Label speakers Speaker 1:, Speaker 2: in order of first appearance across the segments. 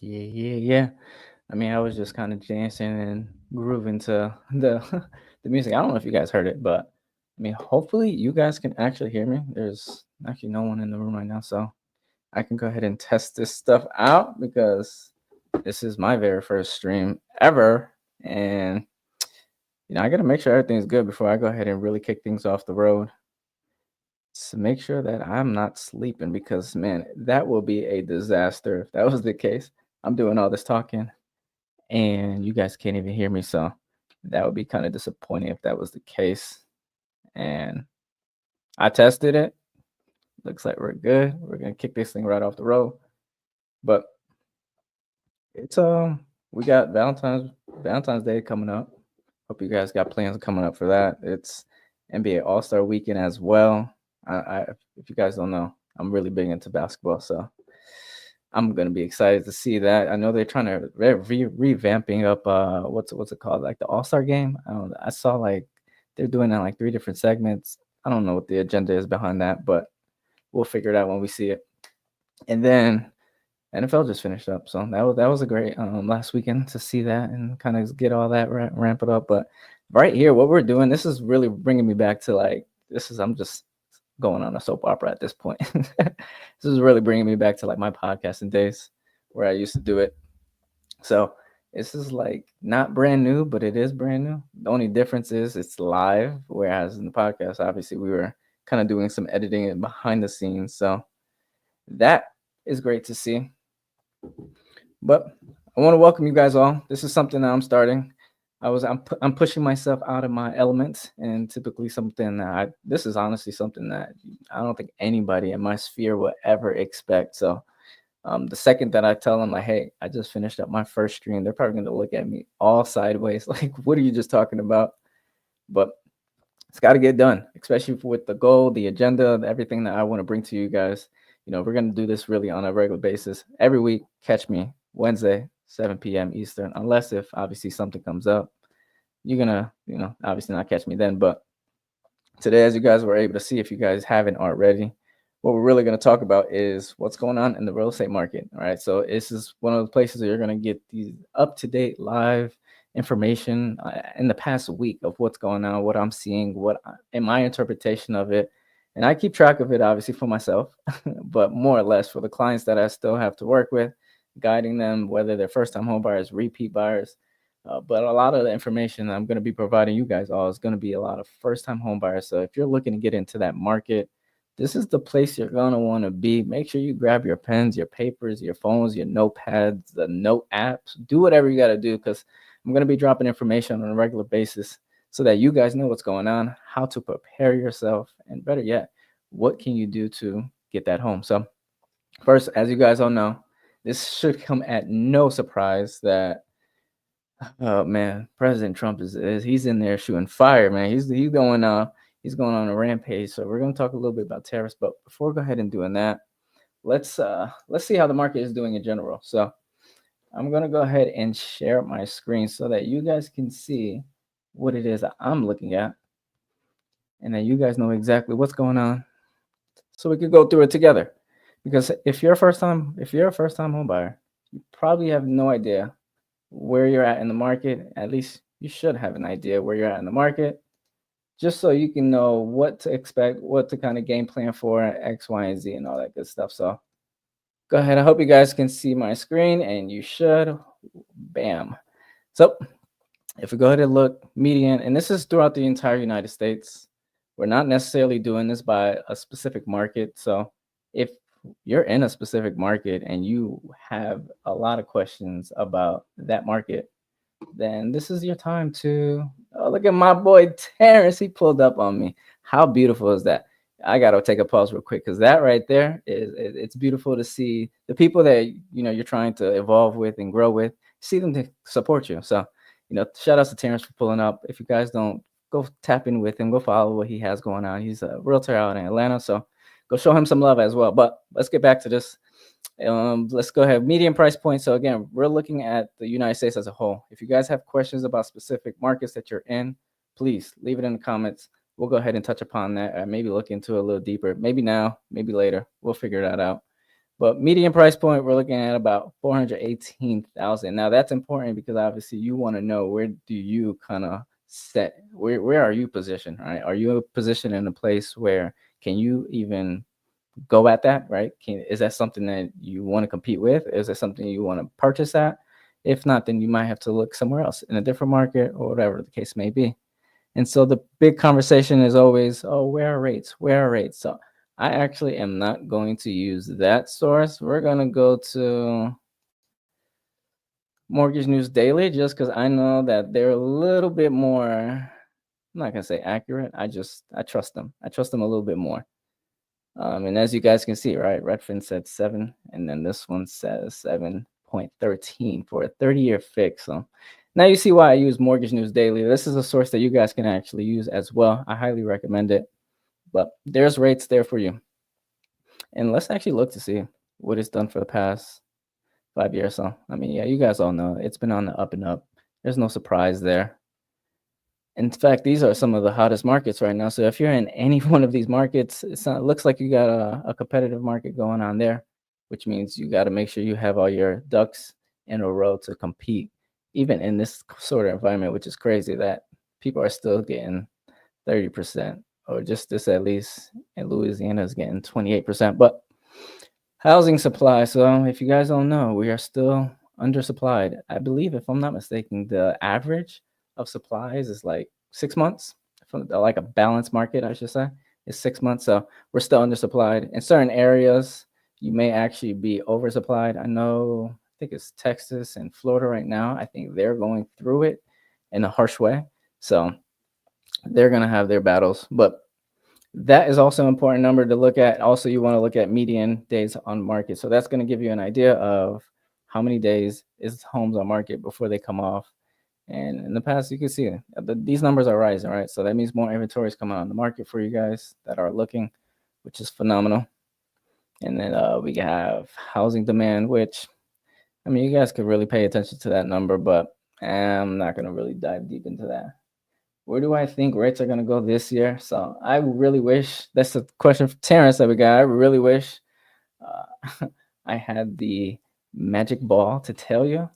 Speaker 1: Yeah. I mean, I was just kind of dancing and grooving to the the music. I don't know if you guys heard it, but I mean, hopefully you guys can actually hear me. There's actually no one in the room right now, so I can go ahead and test this stuff out because this is my very first stream ever, and I got to make sure everything's good before I go ahead and really kick things off the road. To make sure that I'm not sleeping because man, that will be a disaster if that was the case. I'm doing all this talking and you guys can't even hear me. So that would be kind of disappointing if that was the case. And I tested it. Looks like we're good. We're gonna kick this thing right off the road. But it's we got Valentine's Day coming up. Hope you guys got plans coming up for that. It's NBA All Star Weekend as well. I if you guys don't know, I'm really big into basketball, so I'm gonna be excited to see that. I know they're revamping up what's it called, like the All Star game. I don't know. I saw like they're doing it in like three different segments. I don't know what the agenda is behind that, but we'll figure it out when we see it. And then NFL just finished up, so that was a great last weekend to see that and kind of get all that ramp it up. But right here, what we're doing, this is really bringing me back to like this is I'm just going on a soap opera at this point. This is really bringing me back to like my podcasting days where I used to do it. So this is like not brand new, but it is brand new. The only difference is it's live, whereas in the podcast, obviously, we were kind of doing some editing and behind the scenes. So that is great to see. But I want to welcome you guys all. This is something that I'm starting. I'm pushing myself out of my element, and typically something that this is honestly something that I don't think anybody in my sphere will ever expect. So the second that I tell them like, hey, I just finished up my first stream, they're probably going to look at me all sideways, like, what are you just talking about? But it's got to get done, especially with the goal, the agenda, everything that I want to bring to you guys. We're going to do this really on a regular basis every week. Catch me Wednesday, 7 p.m. Eastern, unless if obviously something comes up. You're going to, obviously not catch me then. But today, as you guys were able to see, if you guys haven't already, what we're really going to talk about is what's going on in the real estate market. All right. So this is one of the places that you're going to get these up to date live information in the past week of what's going on, what I'm seeing, in my interpretation of it. And I keep track of it, obviously, for myself, but more or less for the clients that I still have to work with, guiding them, whether they're first time home buyers, repeat buyers. But a lot of the information I'm going to be providing you guys all is going to be a lot of first time home buyers. So if you're looking to get into that market, this is the place you're going to want to be. Make sure you grab your pens, your papers, your phones, your notepads, the note apps. Do whatever you got to do because I'm going to be dropping information on a regular basis so that you guys know what's going on, how to prepare yourself, and better yet, what can you do to get that home. So first, as you guys all know, this should come at no surprise that oh man, President Trump is he's in there shooting fire, man. He's going on a rampage. So we're gonna talk a little bit about tariffs, but before we go ahead and doing that, let's see how the market is doing in general. So I'm gonna go ahead and share my screen so that you guys can see what it is that I'm looking at, and then you guys know exactly what's going on, so we could go through it together. Because if you're a first time home buyer, you probably have no idea where you're at in the market. At least you should have an idea where you're at in the market, just so you can know what to expect, what to kind of game plan for, X, Y, and Z, and all that good stuff. So go ahead. I hope you guys can see my screen, and you should. Bam. So if we go ahead and look median, and this is throughout the entire United States, we're not necessarily doing this by a specific market. So if you're in a specific market and you have a lot of questions about that market, then this is your time to look at my boy Terrence. He pulled up on me. How beautiful is that? I gotta take a pause real quick because that right there it's beautiful to see the people that you're trying to evolve with and grow with, see them to support you. So, shout outs to Terrence for pulling up. If you guys don't, go tap in with him, go follow what he has going on. He's a realtor out in Atlanta, so go show him some love as well. But let's get back to this. Let's go ahead. Median price point. So again, we're looking at the United States as a whole. If you guys have questions about specific markets that you're in, please leave it in the comments. We'll go ahead and touch upon that. Maybe look into it a little deeper. Maybe now, maybe later. We'll figure that out. But median price point, we're looking at about 418,000. Now that's important because obviously you want to know where do you kind of set where are you positioned, right? Are you positioned in a place where can you even go at that, right? Is that something that you want to compete with? Is that something you want to purchase at? If not, then you might have to look somewhere else in a different market or whatever the case may be. And so the big conversation is always, oh, where are rates? Where are rates? So I actually am not going to use that source. We're going to go to Mortgage News Daily just because I know that they're a little bit more, I'm not going to say accurate. I trust them. I trust them a little bit more. And as you guys can see, right, Redfin said 7, and then this one says 7.13 for a 30-year fix. So now you see why I use Mortgage News Daily. This is a source that you guys can actually use as well. I highly recommend it. But there's rates there for you. And let's actually look to see what it's done for the past 5 years. So, I mean, yeah, you guys all know it's been on the up and up. There's no surprise there. In fact, these are some of the hottest markets right now. So if you're in any one of these markets, it looks like you got a competitive market going on there, which means you got to make sure you have all your ducks in a row to compete, even in this sort of environment, which is crazy that people are still getting 30%, or just this at least in Louisiana is getting 28%. But housing supply. So if you guys don't know, we are still undersupplied. I believe, if I'm not mistaken, the average of supplies is like 6 months. From like a balanced market, I should say, is 6 months. So we're still undersupplied. In certain areas, you may actually be oversupplied. I know, I think it's Texas and Florida right now. I think they're going through it in a harsh way. So they're going to have their battles. But that is also an important number to look at. Also, you want to look at median days on market. So that's going to give you an idea of how many days is homes on market before they come off. And in the past, you can see these numbers are rising, right? So that means more inventory is coming on the market for you guys that are looking, which is phenomenal. And then we have housing demand, which, I mean, you guys could really pay attention to that number, but I'm not going to really dive deep into that. Where do I think rates are going to go this year? So I really wish, that's a question for Terrence that we got. I really wish I had the magic ball to tell you.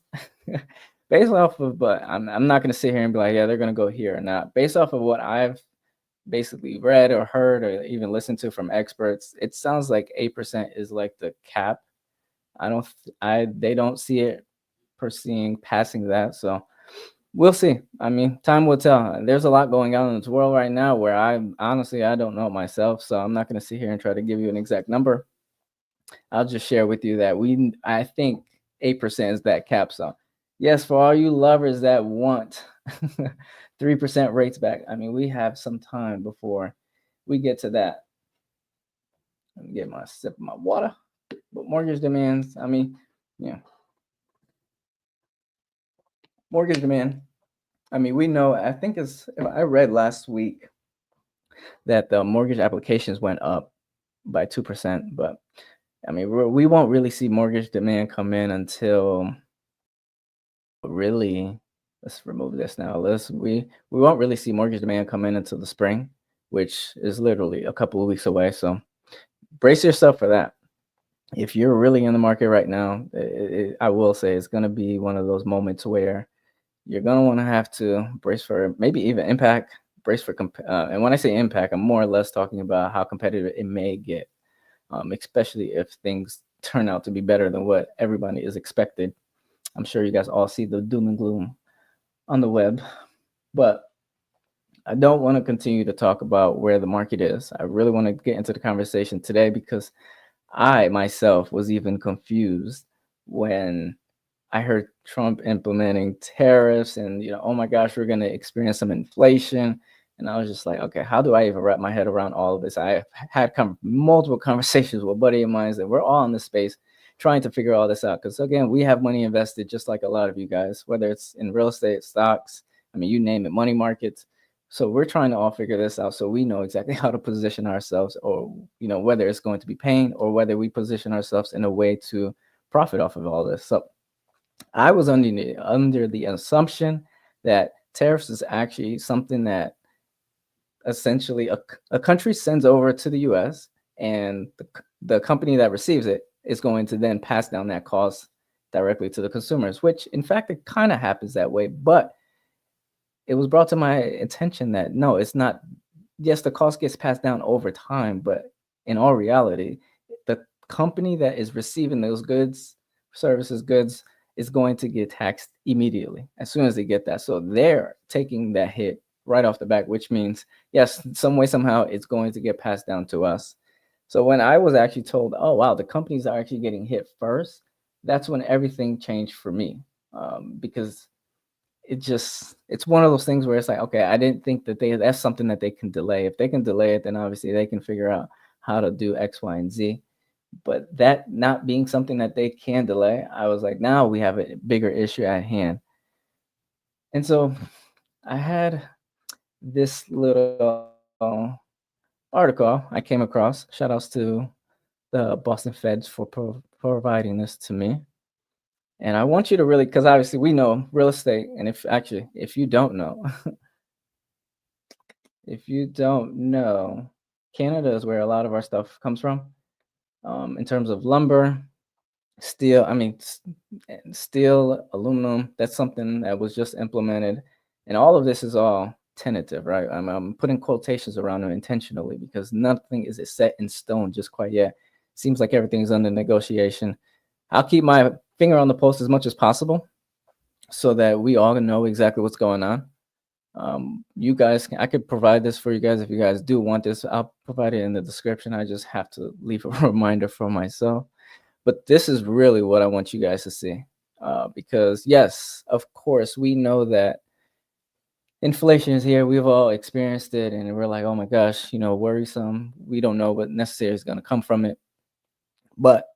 Speaker 1: Based off of, but I'm not going to sit here and be like, yeah, they're going to go here or not. Based off of what I've basically read or heard or even listened to from experts, it sounds like 8% is like the cap. They don't see it pursuing passing that. So we'll see. I mean, time will tell. There's a lot going on in this world right now where I don't know myself. So I'm not going to sit here and try to give you an exact number. I'll just share with you that I think 8% is that cap. So yes, for all you lovers that want 3% rates back, I mean, we have some time before we get to that. Let me get my sip of my water. But mortgage demands, I mean, yeah. Mortgage demand. I mean, we know, I think I read last week that the mortgage applications went up by 2%. But I mean, we won't really see mortgage demand come in until really, let's remove this now. We won't really see mortgage demand come in until the spring, which is literally a couple of weeks away. So brace yourself for that. If you're really in the market right now, I will say it's going to be one of those moments where you're going to want to have to brace for maybe even impact, brace for, and when I say impact, I'm more or less talking about how competitive it may get, especially if things turn out to be better than what everybody is expected. I'm sure you guys all see the doom and gloom on the web, but I don't want to continue to talk about where the market is. I really want to get into the conversation today because I myself was even confused when I heard Trump implementing tariffs and, oh my gosh, we're going to experience some inflation. And I was just like, okay, how do I even wrap my head around all of this? I had multiple conversations with a buddy of mine that we're all in this space trying to figure all this out. Because again, we have money invested just like a lot of you guys, whether it's in real estate, stocks, I mean, you name it, money markets. So we're trying to all figure this out so we know exactly how to position ourselves, or, whether it's going to be pain or whether we position ourselves in a way to profit off of all this. So I was under the assumption that tariffs is actually something that essentially a country sends over to the U.S. and the company that receives it is going to then pass down that cost directly to the consumers, which in fact it kind of happens that way. But it was brought to my attention that no, it's not. Yes, the cost gets passed down over time, but in all reality, the company that is receiving those goods, services, goods is going to get taxed immediately as soon as they get that. So they're taking that hit right off the back, which means, yes, some way, somehow it's going to get passed down to us. So when I was actually told, oh, wow, the companies are actually getting hit first, that's when everything changed for me. Because it's one of those things where it's like, okay, I didn't think that that's something that they can delay. If they can delay it, then obviously they can figure out how to do X, Y, and Z. But that not being something that they can delay, I was like, now we have a bigger issue at hand. And so I had this little article I came across. Shout outs to the Boston Feds for providing this to me. And I want you to really, because obviously we know real estate, and if you don't know, if you don't know, Canada is where a lot of our stuff comes from. In terms of lumber, steel, steel, aluminum, that's something that was just implemented. And all of this is all tentative, right? I'm putting quotations around it intentionally because nothing is set in stone just quite yet. Seems like everything's under negotiation. I'll keep my finger on the pulse as much as possible so that we all know exactly what's going on. You guys I could provide this for you guys if you guys do want this. I'll provide it in the description. I just have to leave a reminder for myself. But this is really what I want you guys to see. Because yes, of course, we know that inflation is here. We've all experienced it, and we're like, oh my gosh, worrisome. We don't know what necessarily is going to come from it. But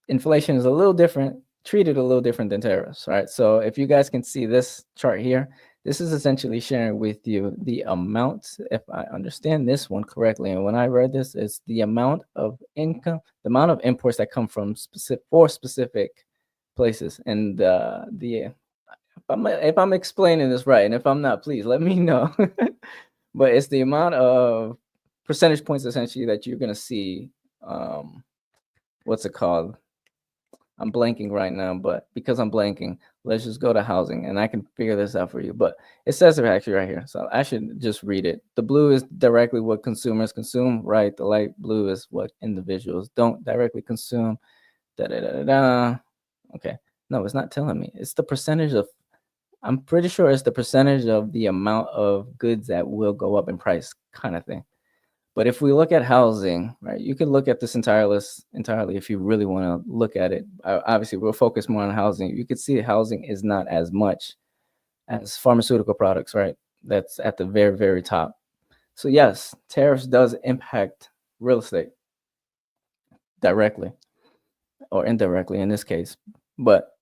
Speaker 1: inflation is a little different, treated a little different than tariffs, right? So if you guys can see this chart here, this is essentially sharing with you the amount, if I understand this one correctly, and when I read this, it's the amount of income, the amount of imports that come from specific places. And if I'm explaining this right, and if I'm not, please let me know. But it's the amount of percentage points essentially that you're going to see. What's it called? I'm blanking right now, but because I'm blanking, let's just go to housing and I can figure this out for you. But it says it actually right here. So I should just read it. The blue is directly what consumers consume, right? The light blue is what individuals don't directly consume. Da da da da da. Okay. No, it's not telling me. It's the percentage of, I'm pretty sure it's the percentage of the amount of goods that will go up in price kind of thing. But if we look at housing, right, you can look at this entire list entirely if you really want to look at it. Obviously, we'll focus more on housing. You can see housing is not as much as pharmaceutical products, right? That's at the very, very top. So yes, tariffs does impact real estate directly or indirectly in this case. But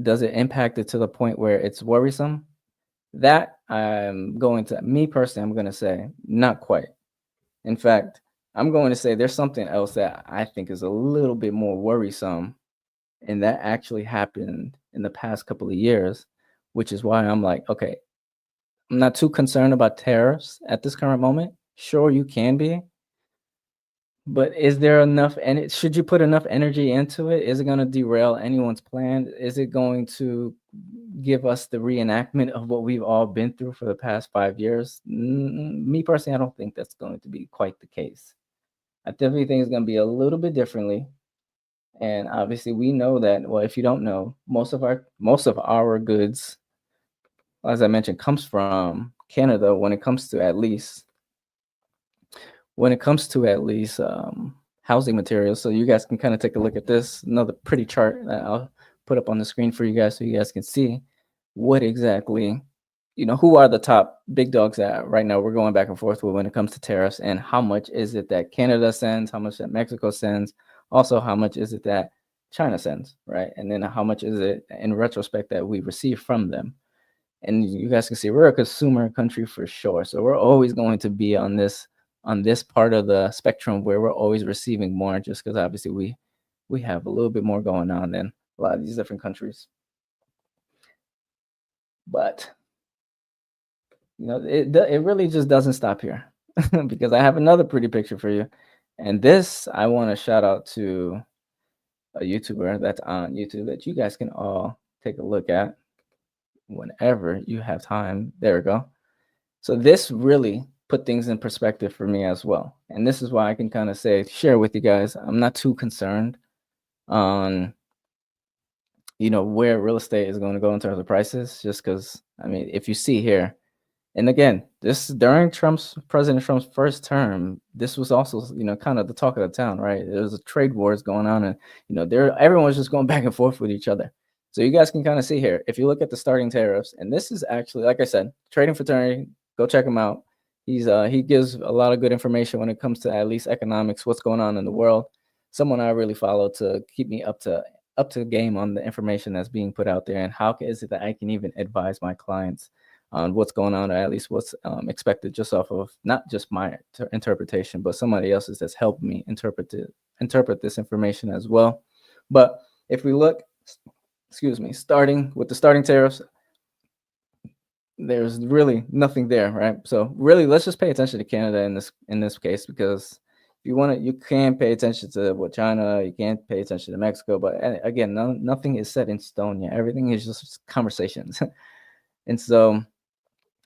Speaker 1: does it impact it to the point where it's worrisome? That me personally, I'm going to say not quite. In fact, I'm going to say there's something else that I think is a little bit more worrisome, and that actually happened in the past couple of years, which is why I'm like, okay, I'm not too concerned about tariffs at this current moment. Sure, you can be, but is there enough, and should you put enough energy into it? Is it going to derail anyone's plan? Is it going to give us the reenactment of what we've all been through for the past 5 years? Me personally, I don't think that's going to be quite the case. I definitely think it's going to be a little bit differently. And obviously, we know that. Well, if you don't know, most of our goods, as I mentioned, comes from Canada. When it comes to at least housing materials. So you guys can kind of take a look at this. Another pretty chart that I'll put up on the screen for you guys, so you guys can see what exactly, who are the top big dogs that right now we're going back and forth with when it comes to tariffs, and how much is it that Canada sends, how much that Mexico sends, also how much is it that China sends, right? And then how much is it in retrospect that we receive from them. And you guys can see we're a consumer country for sure. So we're always going to be on this part of the spectrum where we're always receiving more, just because obviously we have a little bit more going on than a lot of these different countries. But it really just doesn't stop here, because I have another pretty picture for you, And this, I want to shout out to a YouTuber that's on YouTube that you guys can all take a look at whenever you have time. There we go. So this really put things in perspective for me as well. And this is why I can kind of say, share with you guys, I'm not too concerned on, where real estate is going to go in terms of prices, just because, I mean, if you see here, and again, this during President Trump's first term, this was also, kind of the talk of the town, right? There was a trade wars going on, and everyone was just going back and forth with each other. So you guys can kind of see here, if you look at the starting tariffs, and this is actually, like I said, trading fraternity. Go check him out. He gives a lot of good information when it comes to at least economics, what's going on in the world. Someone I really follow to keep me up to game on the information that's being put out there, and how is it that I can even advise my clients on what's going on, or at least what's expected, just off of not just my interpretation, but somebody else's that's helped me interpret this information as well. But if we look, excuse me, starting with the starting tariffs, there's really nothing there, right? So really, let's just pay attention to Canada in this case, because if you want to, you can pay attention to what China, you can't pay attention to Mexico, but again, nothing is set in stone yet. Everything is just conversations. And so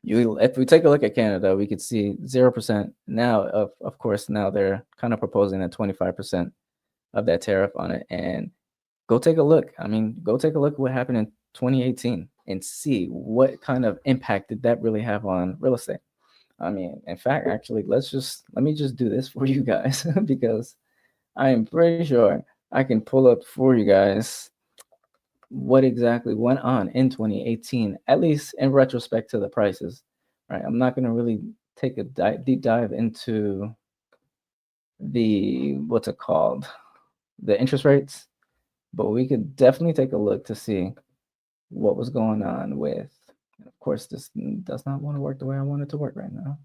Speaker 1: if we take a look at Canada, we could see 0% now. Of course, now they're kind of proposing a 25% of that tariff on it. And go take a look. I mean, go take a look at what happened in 2018 and see what kind of impact did that really have on real estate. I mean, in fact, actually, let me just do this for you guys because I am pretty sure I can pull up for you guys what exactly went on in 2018, at least in retrospect to the prices, right? I'm not going to really take a deep dive into the, what's it called, the interest rates, but we could definitely take a look to see what was going on with, of course, this does not want to work the way I want it to work right now.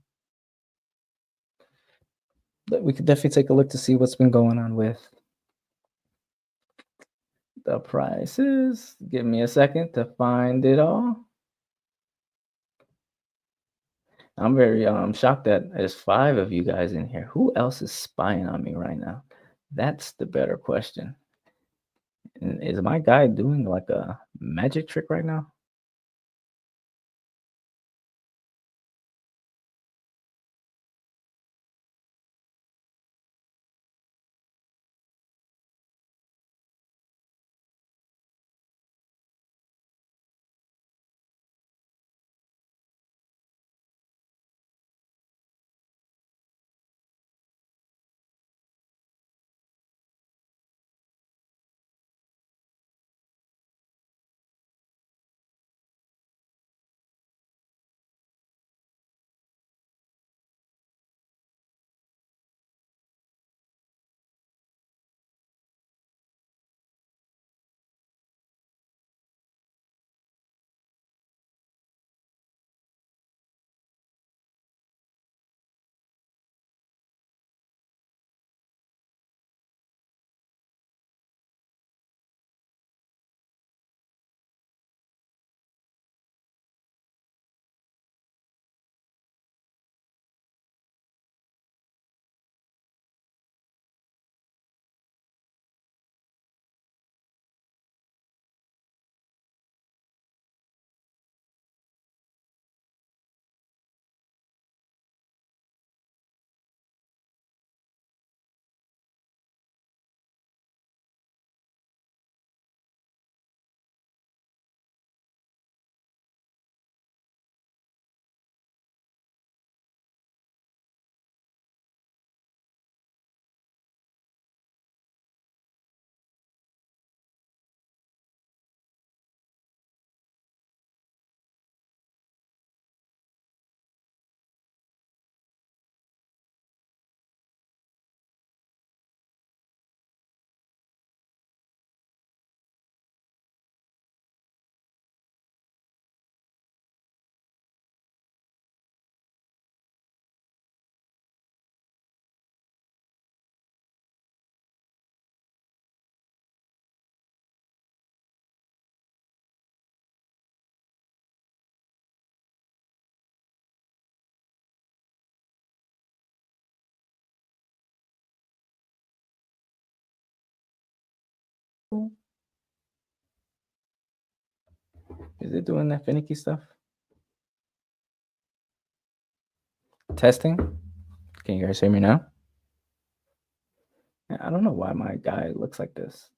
Speaker 1: But we could definitely take a look to see what's been going on with the prices. Give me a second to find it all. I'm very shocked that there's 5 of you guys in here. Who else is spying on me right now? That's the better question. And is my guy doing like a magic trick right now? Is it doing that finicky stuff? Testing? Can you guys hear me now? I don't know why my guy looks like this.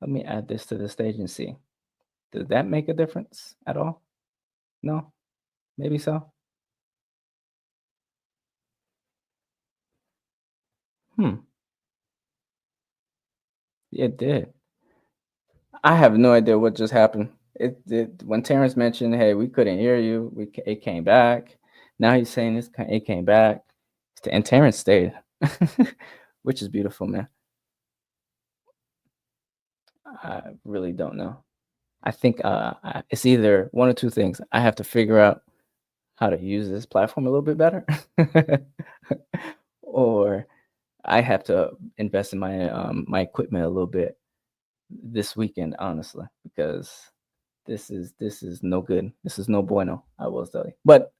Speaker 1: Let me add this to the stage and see. Does that make a difference at all? No? Maybe so? Hmm. It did. I have no idea what just happened. It when Terrence mentioned, "Hey, we couldn't hear you," it came back. Now he's saying it came back, and Terrence stayed, which is beautiful, man. I really don't know. I think it's either one or two things. I have to figure out how to use this platform a little bit better, or I have to invest in my equipment a little bit this weekend, honestly, because this is no good. This is no bueno, I will tell you. But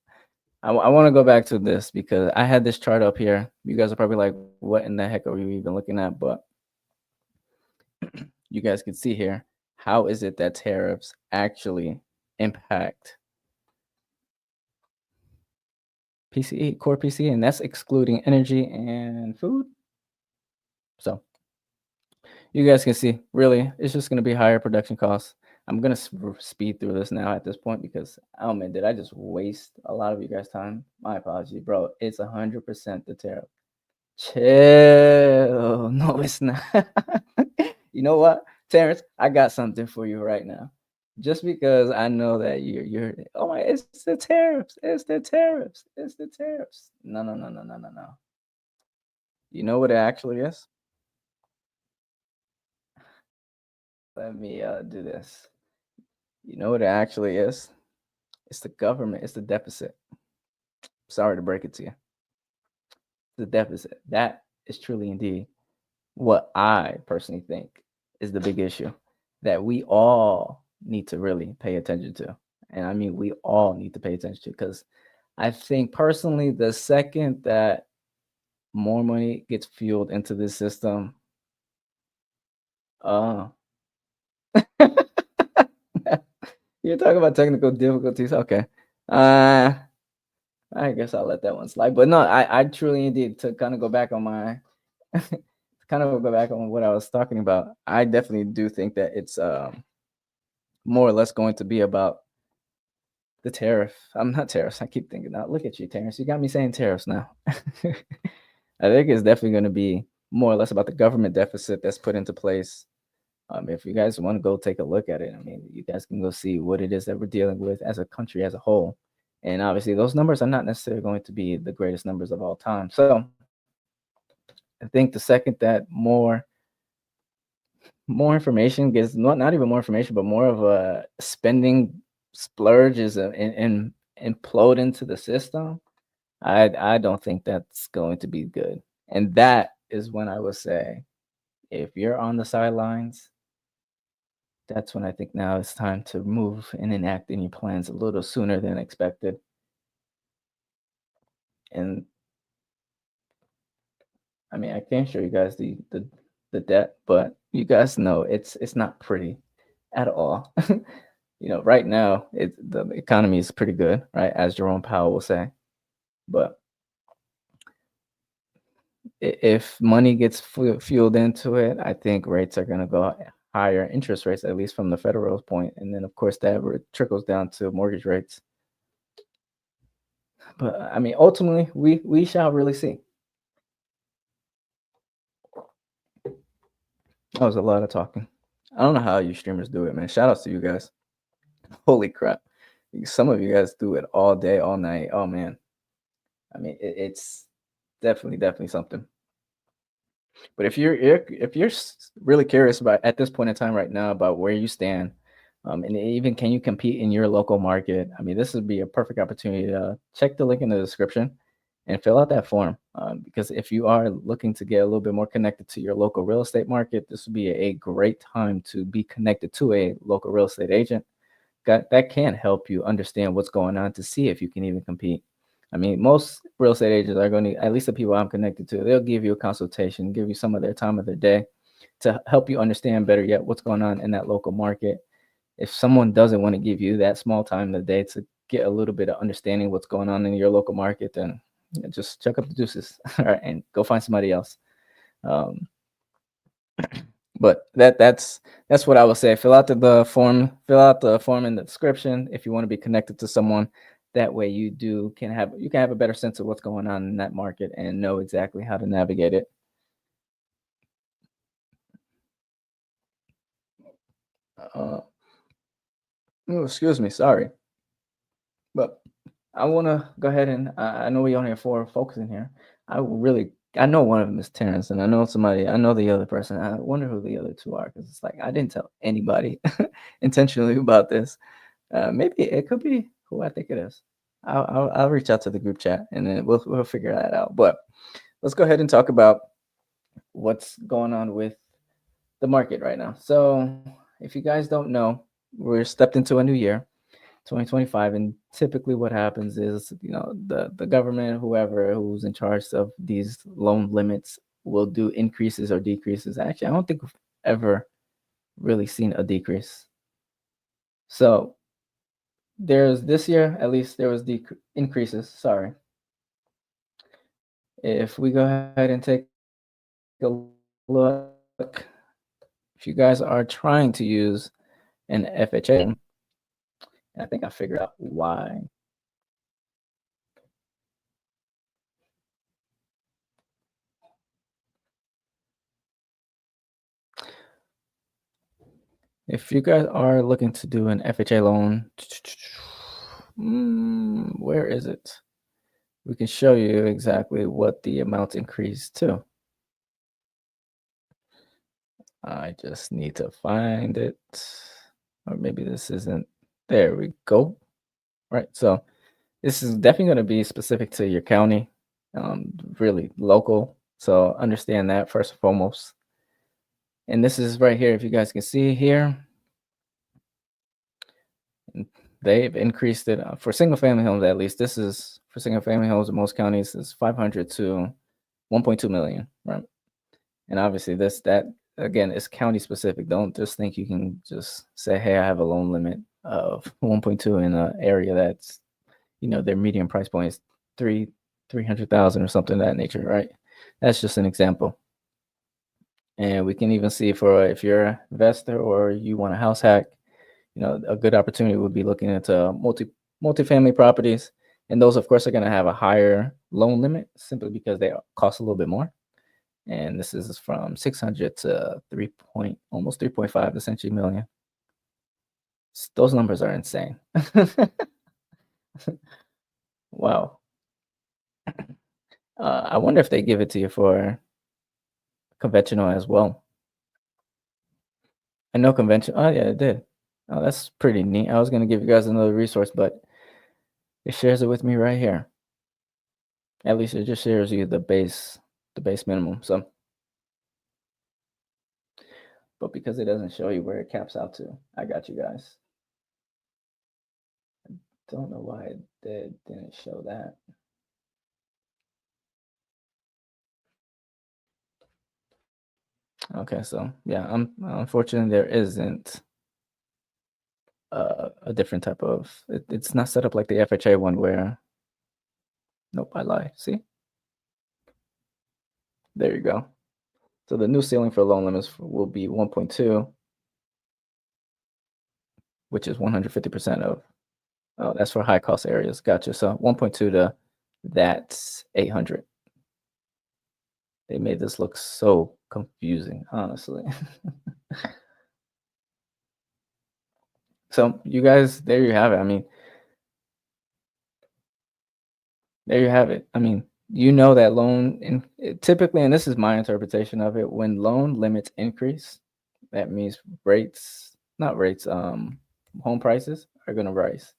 Speaker 1: I want to go back to this because I had this chart up here. You guys are probably like, "What in the heck are you even looking at?" But you guys can see here. How is it that tariffs actually impact PCE, core PCE, and that's excluding energy and food? So you guys can see, really, it's just going to be higher production costs. I'm going to speed through this now at this point because, oh man, did I just waste a lot of you guys' time? My apology, bro. It's 100% the tariff. Chill. No, it's not. You know what, Terrence? I got something for you right now. Just because I know that you're oh my, it's the tariffs. It's the tariffs. It's the tariffs. No, no, no, no, no, no, no. You know what it actually is? Let me do this. You know what it actually is? It's the government. It's the deficit. Sorry to break it to you. The deficit. That is truly indeed what I personally think is the big issue that we all need to really pay attention to. And I mean, we all need to pay attention to because I think personally, the second that more money gets fueled into this system, uh, you're talking about technical difficulties. Okay. Uh, I guess I'll let that one slide. But no, I truly indeed to kind of go back on my kind of go back on what I was talking about. I definitely do think that it's more or less going to be about the tariff. I'm not tariffs. I keep thinking now. Look at you, Terrence. You got me saying tariffs now. I think it's definitely going to be more or less about the government deficit that's put into place. If you guys want to go take a look at it, I mean, you guys can go see what it is that we're dealing with as a country as a whole. And obviously, those numbers are not necessarily going to be the greatest numbers of all time. So I think the second that more information gets not even more information, but more of a spending splurge is and implode into the system. I don't think that's going to be good. And that is when I would say, if you're on the sidelines, that's when I think now it's time to move and enact any plans a little sooner than expected. And I mean, I can't show you guys the debt, but you guys know it's not pretty at all. Right now the economy is pretty good, right? As Jerome Powell will say. But if money gets fueled into it, I think rates are going to go higher, interest rates, at least from the federal point, and then of course that trickles down to mortgage rates. But I mean, ultimately, we shall really see. That was a lot of talking. I don't know how you streamers do it, man. Shout outs to you guys. Holy crap. Some of you guys do it all day, all night. Oh man. I mean, it's definitely something. But if you're really curious about at this point in time right now about where you stand, and even can you compete in your local market, I mean, this would be a perfect opportunity to check the link in the description and fill out that form. Because if you are looking to get a little bit more connected to your local real estate market, this would be a great time to be connected to a local real estate agent that can help you understand what's going on to see if you can even compete. I mean, most real estate agents are going to, at least the people I'm connected to, they'll give you a consultation, give you some of their time of their day to help you understand better yet what's going on in that local market. If someone doesn't want to give you that small time of the day to get a little bit of understanding what's going on in your local market, then just chuck up the deuces, all right, and go find somebody else. Um, but that's what I would say. Fill out the form. Fill out the form in the description if you want to be connected to someone. That way, you can have a better sense of what's going on in that market and know exactly how to navigate it. Uh, oh, excuse me, sorry, but I want to go ahead and I know we only have four folks in here. I know one of them is Terrence, and I know somebody. I know the other person. I wonder who the other two are because it's like I didn't tell anybody intentionally about this. Maybe it could be who I think it is. I'll reach out to the group chat and then we'll figure that out. But let's go ahead and talk about what's going on with the market right now. So if you guys don't know, we're stepped into a new year, 2025, and typically what happens is the government, who's in charge of these loan limits, will do increases or decreases. Actually, I don't think we've ever really seen a decrease. So there's this year, at least there was increases. Sorry. If we go ahead and take a look, if you guys are trying to use an FHA, and I think I figured out why. If you guys are looking to do an FHA loan, where is it? We can show you exactly what the amounts increased to. I just need to find it. Or maybe this isn't. There we go. Right. So this is definitely going to be specific to your county, really local. So understand that first and foremost. And this is right here. If you guys can see here, they've increased it for single family homes. At least this is for single family homes in most counties is 500 to 1.2 million. Right. And obviously this that again is county specific. Don't just think you can just say, hey, I have a loan limit of 1.2 in an area that's their median price point is 300,000 or something of that nature, right? That's just an example. And we can even see for if you're an investor or you want a house hack, a good opportunity would be looking into multifamily properties. And those, of course, are going to have a higher loan limit simply because they cost a little bit more. And this is from 600 to almost 3.5 essentially million. Those numbers are insane. Wow. I wonder if they give it to you for conventional as well. I know convention. Oh yeah, it did. Oh, that's pretty neat. I was gonna give you guys another resource, but it shares it with me right here. At least it just shares you the base minimum. So, but because it doesn't show you where it caps out to, I got you guys. Don't know why didn't show that. Okay, so yeah, unfortunately there isn't a different type of. It's not set up like the FHA one where. Nope, I lie. See, there you go. So the new ceiling for loan limits will be 1.2, which is 150% of. Oh, that's for high cost areas. Gotcha. So 1.2 to that's 800. They made this look so confusing, honestly. So you guys, there you have it. I mean, there you have it. I mean, that loan typically, and this is my interpretation of it, when loan limits increase, that means rates, not rates, home prices are going to rise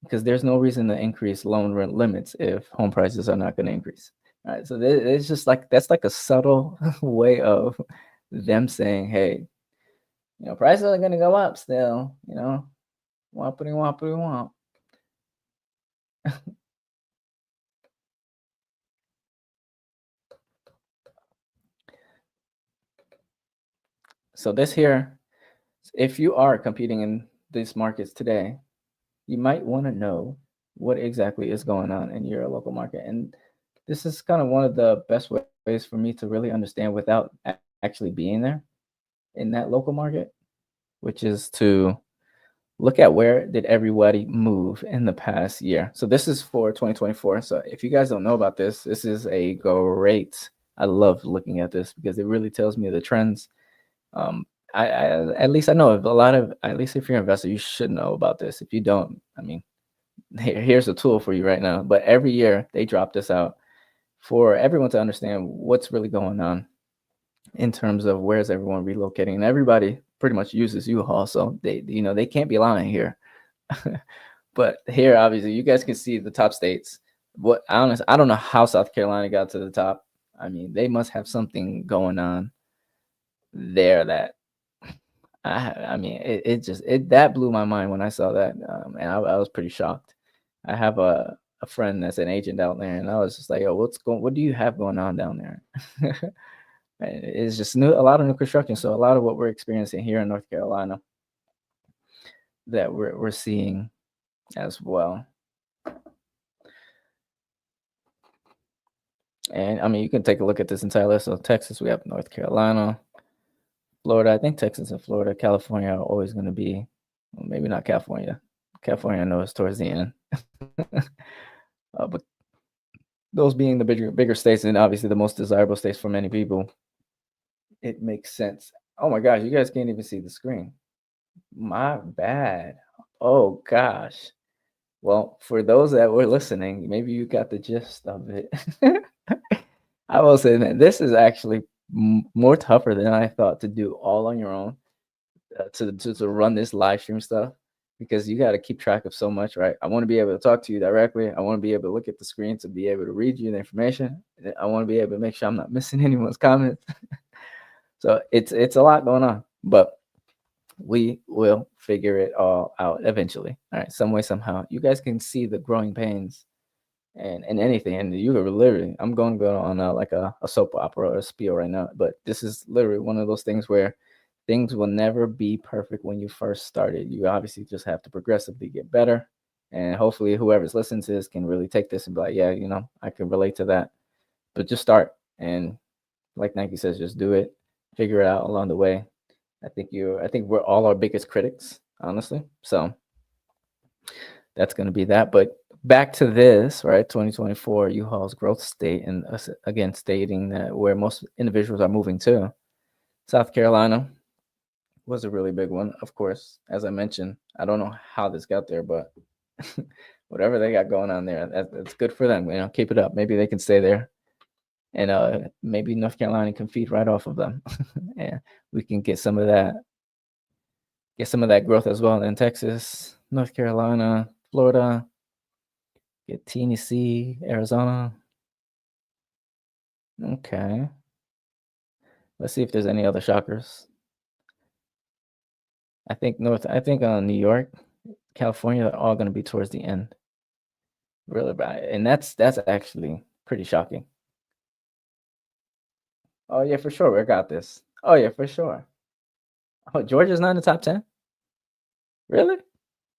Speaker 1: because there's no reason to increase loan rent limits if home prices are not going to increase. All right, so it's just like that's like a subtle way of them saying, "Hey, prices are going to go up still. Whoppity whoppity whomp." So this here, if you are competing in these markets today, you might want to know what exactly is going on in your local market, and this is kind of one of the best ways for me to really understand without actually being there in that local market, which is to look at where did everybody move in the past year. So this is for 2024. So if you guys don't know about this, this is a great. I love looking at this because it really tells me the trends. I at least I know of a lot of at least if you're an investor, you should know about this. If you don't, I mean, here's a tool for you right now. But every year they drop this out for everyone to understand what's really going on in terms of where's everyone relocating, and everybody pretty much uses U-Haul, so they can't be lying here. But here, obviously, you guys can see the top states. I don't know how South Carolina got to the top. I mean, they must have something going on there that I mean, it just that blew my mind when I saw that, and I was pretty shocked. I have a friend that's an agent out there, and I was just like, "Oh, what do you have going on down there?" And it's just a lot of new construction. So a lot of what we're experiencing here in North Carolina that we're seeing as well. And I mean, you can take a look at this entire list. So Texas, we have North Carolina, Florida. I think Texas and Florida, California are always going to be, well, maybe not California. California, I know is towards the end. But those being the bigger states and obviously the most desirable states for many people, it makes sense. Oh my gosh, you guys can't even see the screen. My bad. Oh gosh. Well, for those that were listening, maybe you got the gist of it. I will say that this is actually more tougher than I thought to do all on your own, to run this live stream stuff, because you got to keep track of so much, right? I want to be able to talk to you directly. I want to be able to look at the screen to be able to read you the information. I want to be able to make sure I'm not missing anyone's comments. So it's a lot going on, but we will figure it all out eventually. All right, some way, somehow. You guys can see the growing pains and anything, and you could literally. I'm going to go on like a soap opera or a spiel right now, but this is literally one of those things where things will never be perfect when you first started. You obviously just have to progressively get better, and hopefully, whoever's listening to this can really take this and be like, yeah, I can relate to that. But just start, and like Nike says, just do it, figure it out along the way. I think we're all our biggest critics, honestly. So that's going to be that. But back to this, right? 2024 U-Haul's growth state, and us again stating that where most individuals are moving to. South Carolina was a really big one, of course. As I mentioned, I don't know how this got there, but whatever they got going on there, that's good for them. Keep it up. Maybe they can stay there, and maybe North Carolina can feed right off of them, and we can get some of that growth as well in Texas, North Carolina, Florida, get Tennessee, Arizona. Okay. Let's see if there's any other shockers. I think New York, California are all going to be towards the end. Really bad. And that's actually pretty shocking. Oh yeah, for sure. We got this. Oh yeah, for sure. Oh, Georgia's not in the top 10? Really?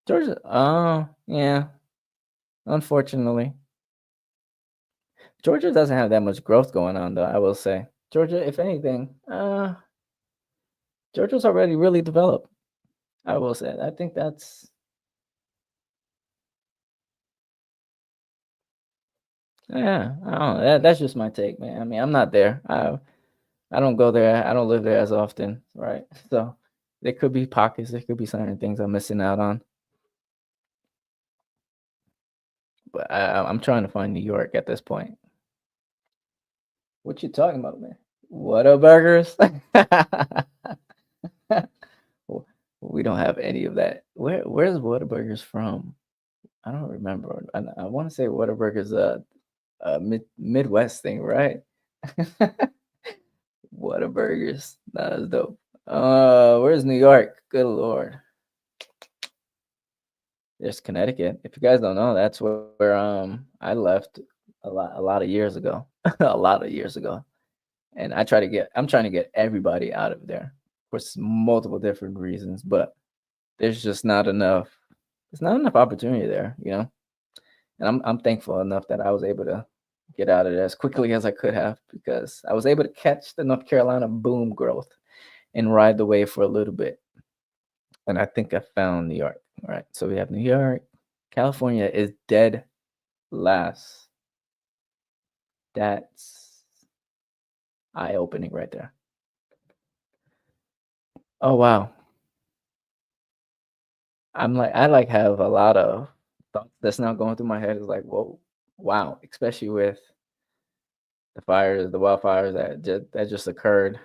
Speaker 1: Georgia? Oh, yeah. Unfortunately. Georgia doesn't have that much growth going on though, I will say. Georgia, if anything, Georgia's already really developed. I will say. I think I don't know. That's just my take, man. I mean, I'm not there. I don't go there. I don't live there as often, right? So there could be pockets. There could be certain things I'm missing out on. But I'm trying to find New York at this point. What you talking about, man? Whataburgers? We don't have any of that. Where's Whataburgers from? I don't remember. I want to say Whataburgers a Midwest thing, right? Whataburgers. That is dope. Where's New York? Good lord. There's Connecticut. If you guys don't know, that's where I left a lot of years ago. A lot of years ago. And I'm trying to get everybody out of there for multiple different reasons, but there's just not enough. There's not enough opportunity there, And I'm thankful enough that I was able to get out of there as quickly as I could have, because I was able to catch the North Carolina boom growth and ride the wave for a little bit. And I think I found New York. All right. So we have New York. California is dead last. That's eye opening right there. Oh wow. I have a lot of thoughts that's now going through my head. Is like, whoa, wow, especially with the wildfires that just occurred.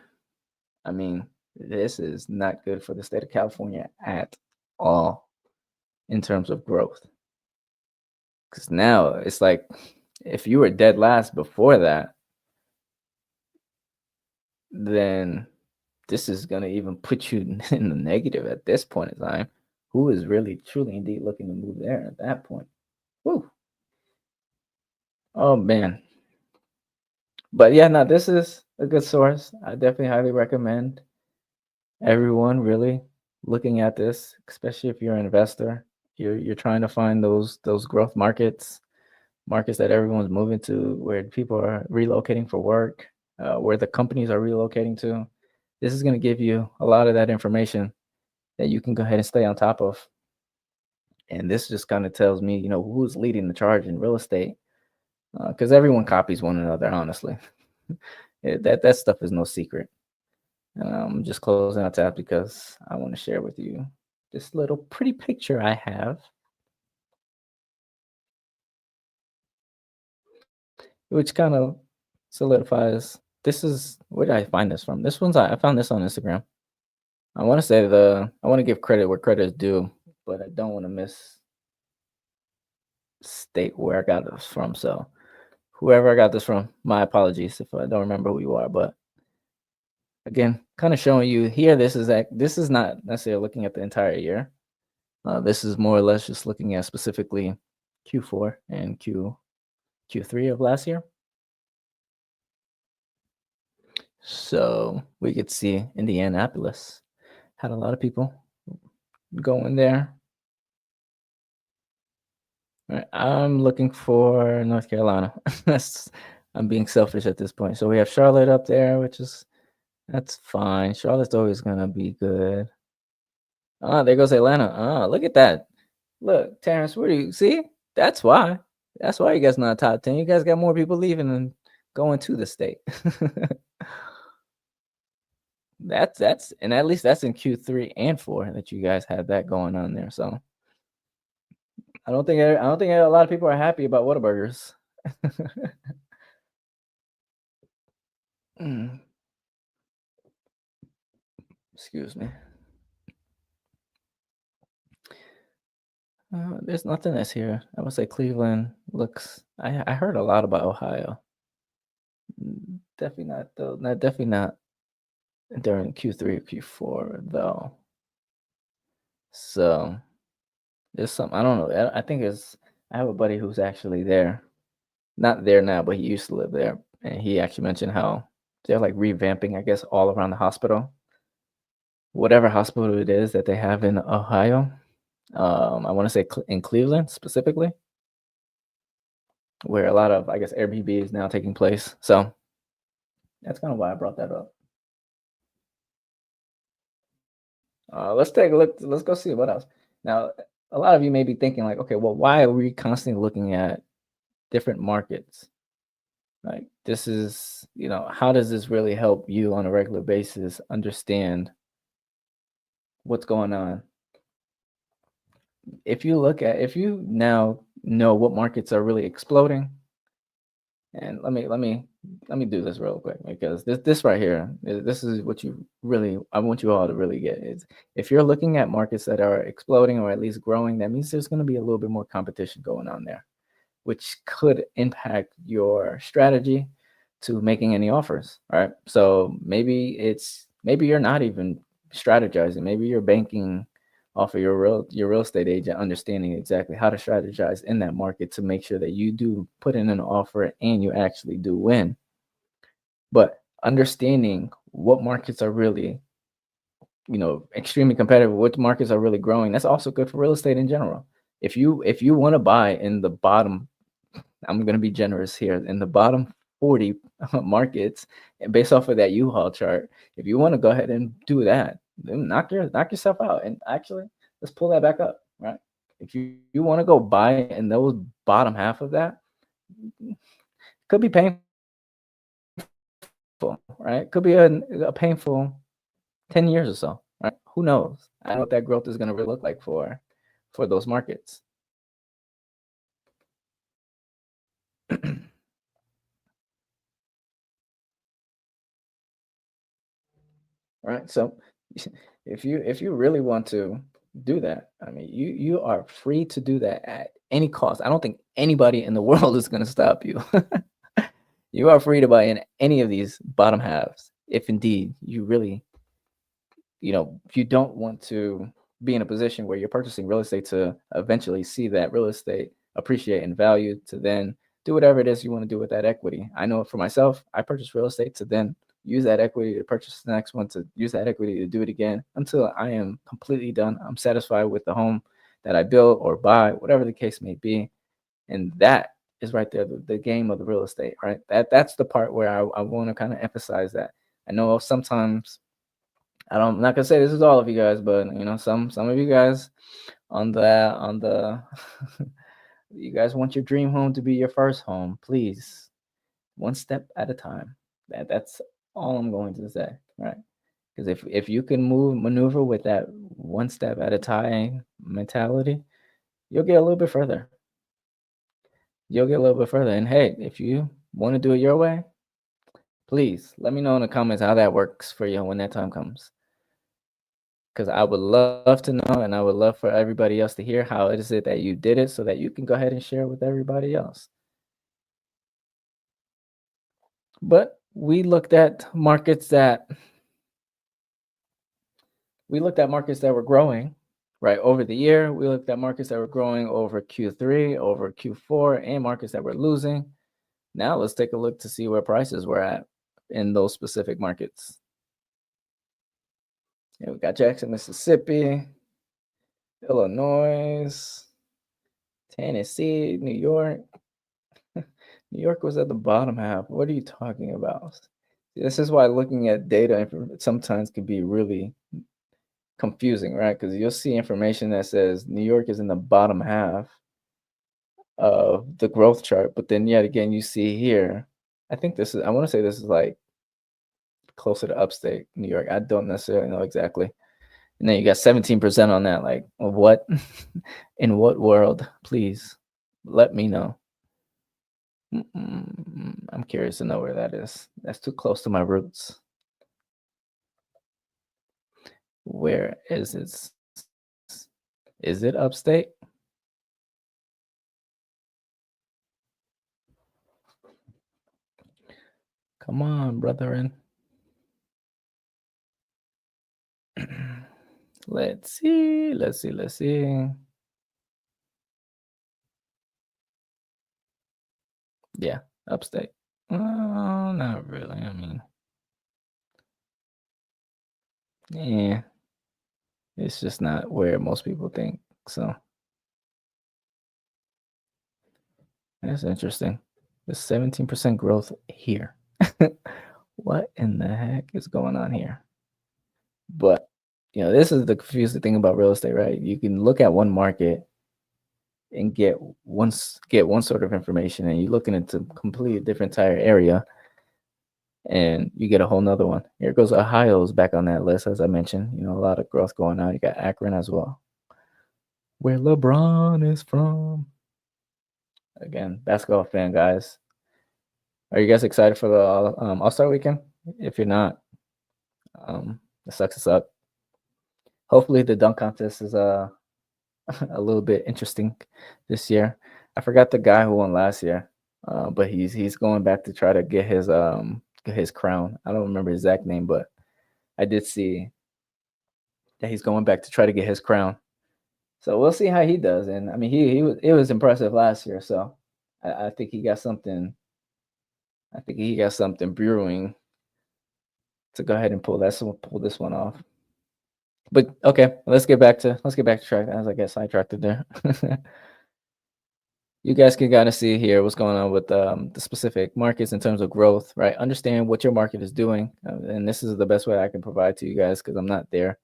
Speaker 1: I mean, this is not good for the state of California at all in terms of growth. Because now it's like, if you were dead last before that, then this is gonna even put you in the negative at this point in time. Who is really, truly, indeed looking to move there at that point? Woo. Oh man. But yeah, no, this is a good source. I definitely highly recommend everyone really looking at this, especially if you're an investor. You're trying to find those growth markets. markets that everyone's moving to, where people are relocating for work, where the companies are relocating to. This is going to give you a lot of that information that you can go ahead and stay on top of. And this just kind of tells me, who's leading the charge in real estate, because everyone copies one another. Honestly, that stuff is no secret. And I'm just closing out tab because I want to share with you this little pretty picture I have, which kind of solidifies. This is where did I find this from? I found this on Instagram. I want to give credit where credit is due, but I don't want to misstate where I got this from. So whoever I got this from, my apologies if I don't remember who you are. But again, kind of showing you here, this is not necessarily looking at the entire year. This is more or less just looking at specifically Q4 and Q3 of last year. So we could see Indianapolis had a lot of people going there. Right, I'm looking for North Carolina. That's I'm being selfish at this point. So we have Charlotte up there, that's fine. Charlotte's always gonna be good. Ah, there goes Atlanta. Ah, look at that. Look, Terrence, where do you see? That's why. That's why you guys not top 10. You guys got more people leaving than going to the state. That's and at least that's in Q3 and 4 that you guys had that going on there. So I don't think a lot of people are happy about Whataburgers. Mm, excuse me. There's nothing that's here. I would say Cleveland looks. I heard a lot about Ohio. Definitely not though. Not definitely not during Q3 or Q4 though. So there's some. I don't know. I think it's. I have a buddy who's actually there. Not there now, but he used to live there, and he actually mentioned how they're like revamping, I guess, all around the hospital, whatever hospital it is that they have in Ohio. I want to say in Cleveland specifically, where a lot of, I guess, Airbnb is now taking place. So that's kind of why I brought that up. Let's take a look. Let's go see what else. Now, a lot of you may be thinking like, okay, well, why are we constantly looking at different markets? Like this is, how does this really help you on a regular basis understand what's going on? If you now know what markets are really exploding, and let me do this real quick because this right here, this is what you really I want you all to really get is if you're looking at markets that are exploding or at least growing, that means there's going to be a little bit more competition going on there, which could impact your strategy to making any offers. All right. So maybe you're not even strategizing. Maybe you're banking off of your real estate agent understanding exactly how to strategize in that market to make sure that you do put in an offer and you actually do win. But understanding what markets are really, extremely competitive, what markets are really growing, that's also good for real estate in general. If you want to buy in the bottom, I'm going to be generous here, in the bottom 40 markets, and based off of that U-Haul chart, if you want to go ahead and do that, then knock yourself out. And actually, let's pull that back up, right? If you want to go buy in those bottom half of that, could be painful, right? Could be a painful 10 years or so, right? Who knows? I don't know what that growth is going to really look like for those markets. Right? So if you really want to do that, I mean, you are free to do that at any cost. I don't think anybody in the world is going to stop you. You are free to buy in any of these bottom halves if indeed you really, if you don't want to be in a position where you're purchasing real estate to eventually see that real estate appreciate in value to then do whatever it is you want to do with that equity. I know for myself, I purchase real estate to then use that equity to purchase the next one, to use that equity to do it again until I am completely done. I'm satisfied with the home that I build or buy, whatever the case may be. And that is right there, the game of the real estate, right? That's the part where I want to kind of emphasize that. I know sometimes I'm not gonna say this is all of you guys, but some of you guys on the you guys want your dream home to be your first home. Please, one step at a time. That's all I'm going to say, right? Because if you can maneuver with that one step at a time mentality, you'll get a little bit further. You'll get a little bit further. And hey, if you want to do it your way, please let me know in the comments how that works for you when that time comes. Because I would love to know, and I would love for everybody else to hear how it is it that you did it, so that you can go ahead and share with everybody else. But we looked at markets that were growing, right, over the year. We looked at markets that were growing over Q3, over Q4, and markets that were losing. Now let's take a look to see where prices were at in those specific markets. Yeah, we got Jackson, Mississippi, Illinois, Tennessee, New York. New York was at the bottom half. What are you talking about? This is why looking at data sometimes can be really confusing, right? Because you'll see information that says New York is in the bottom half of the growth chart, but then yet again, you see here, I want to say this is like closer to upstate New York. I don't necessarily know exactly. And then you got 17% on that. Like, what? In what world? Please let me know. I'm curious to know where that is. That's too close to my roots. Where is it? Is it upstate? Come on, brethren. Let's see. Yeah, upstate. Not really. I mean, yeah, it's just not where most people think. So that's interesting. The 17% growth here. What in the heck is going on here? But this is the confusing thing about real estate, right? You can look at one market and get one sort of information, and you're looking into a completely different entire area, and you get a whole nother one. Here goes Ohio's back on that list, as I mentioned. A lot of growth going on. You got Akron as well, where LeBron is from. Again, basketball fan guys. Are you guys excited for the All-Star weekend? If you're not, it sucks to suck. Hopefully, the dunk contest is a little bit interesting this year. I forgot the guy who won last year, but he's going back to try to get his crown. I don't remember his exact name, but I did see that he's going back to try to get his crown. So we'll see how he does. And I mean, it was impressive last year. So I think he got something. I think he got something brewing to go ahead and pull this one off. But okay, let's get back to track as I get sidetracked there. You guys can kind of see here what's going on with the specific markets in terms of growth, right? Understand what your market is doing, and this is the best way I can provide to you guys because I'm not there.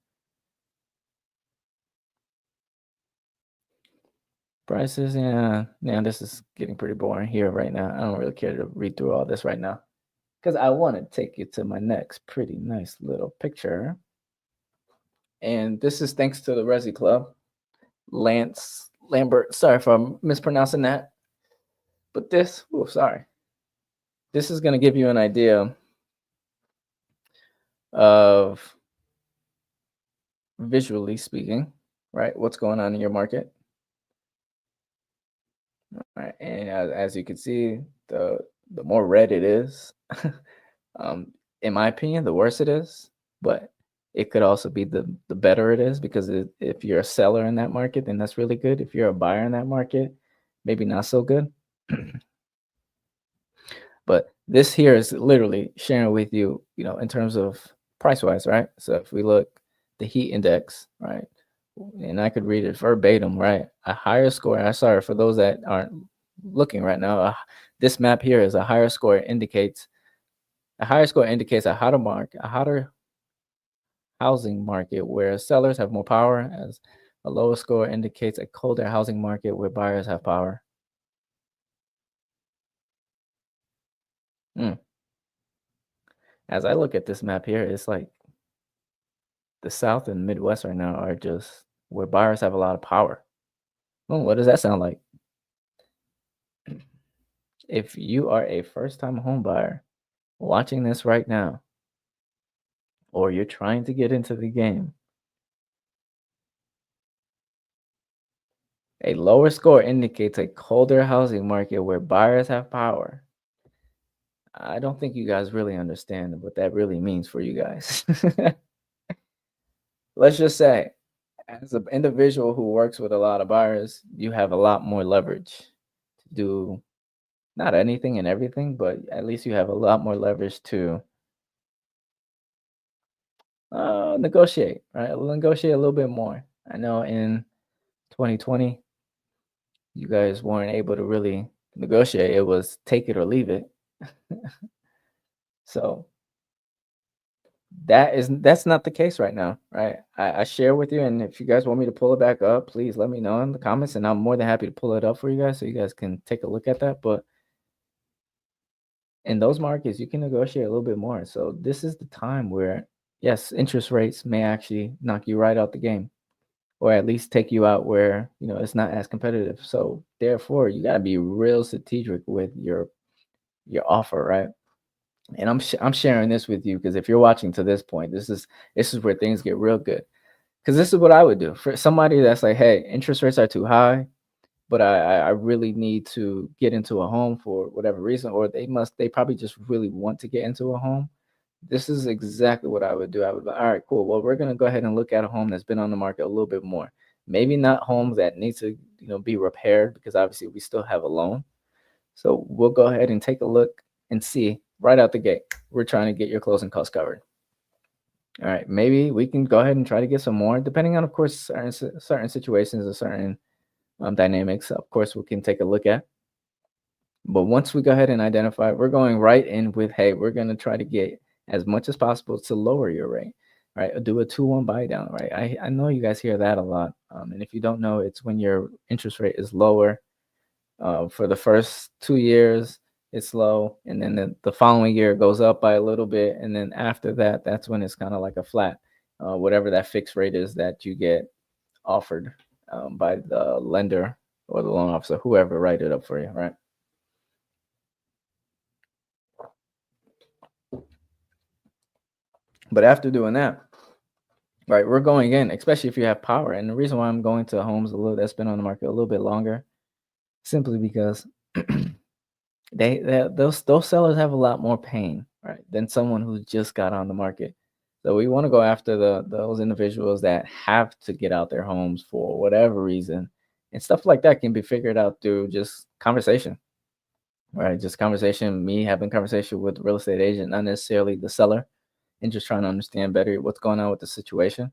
Speaker 1: Prices, yeah, this is getting pretty boring here right now. I don't really care to read through all this right now because I want to take you to my next pretty nice little picture. And this is thanks to the Resi Club. Lance Lambert, sorry if I'm mispronouncing that. But this is going to give you an idea of, visually speaking, right, what's going on in your market. Right, and as you can see, the more red it is, in my opinion, the worse it is. But it could also be the better it is, because if you're a seller in that market, then that's really good. If you're a buyer in that market, maybe not so good. But this here is literally sharing with you, in terms of price wise, right? So if we look the heat index, right, and I could read it verbatim, right? A higher score. I'm sorry for those that aren't looking right now. This map here is a higher score indicates a hotter housing market where sellers have more power, as a lower score indicates a colder housing market where buyers have power. Mm. As I look at this map here, it's like the South and Midwest right now are just where buyers have a lot of power. Well, what does that sound like? If you are a first time home buyer watching this right now, or you're trying to get into the game, a lower score indicates a colder housing market where buyers have power. I don't think you guys really understand what that really means for you guys. Let's just say, as an individual who works with a lot of buyers, you have a lot more leverage to do not anything and everything, but at least you have a lot more leverage to negotiate, right? We'll negotiate a little bit more. I know in 2020, you guys weren't able to really negotiate. It was take it or leave it. So that's not the case right now, right? I share with you, and if you guys want me to pull it back up, please let me know in the comments, and I'm more than happy to pull it up for you guys so you guys can take a look at that. But in those markets, you can negotiate a little bit more. So this is the time where, yes, interest rates may actually knock you right out the game, or at least take you out where it's not as competitive. So therefore, you got to be real strategic with your offer, right? And I'm sharing this with you because if you're watching to this point, this is where things get real good. Because this is what I would do for somebody that's like, hey, interest rates are too high, but I really need to get into a home for whatever reason, or they probably just really want to get into a home. This is exactly what I would do. I would be like, all right, cool. Well, we're gonna go ahead and look at a home that's been on the market a little bit more. Maybe not homes that need to, be repaired because obviously we still have a loan. So we'll go ahead and take a look and see right out the gate. We're trying to get your closing costs covered. All right, maybe we can go ahead and try to get some more, depending on, of course, certain situations or certain dynamics. Of course, we can take a look at. But once we go ahead and identify, we're going right in with, hey, we're going to try to get as much as possible to lower your rate, right? Do a 2-1 buy down, right? I know you guys hear that a lot. And if you don't know, it's when your interest rate is lower. For the first 2 years, it's low. And then the following year it goes up by a little bit. And then after that, that's when it's kind of like a flat, whatever that fixed rate is that you get offered by the lender or the loan officer, whoever write it up for you, right? But after doing that, right, we're going in, especially if you have power. And the reason why I'm going to homes a little that's been on the market a little bit longer, simply because those sellers have a lot more pain, right, than someone who just got on the market. So we want to go after those individuals that have to get out their homes for whatever reason, and stuff like that can be figured out through just conversation, right? Just conversation, me having conversation with the real estate agent, not necessarily the seller, and just trying to understand better what's going on with the situation.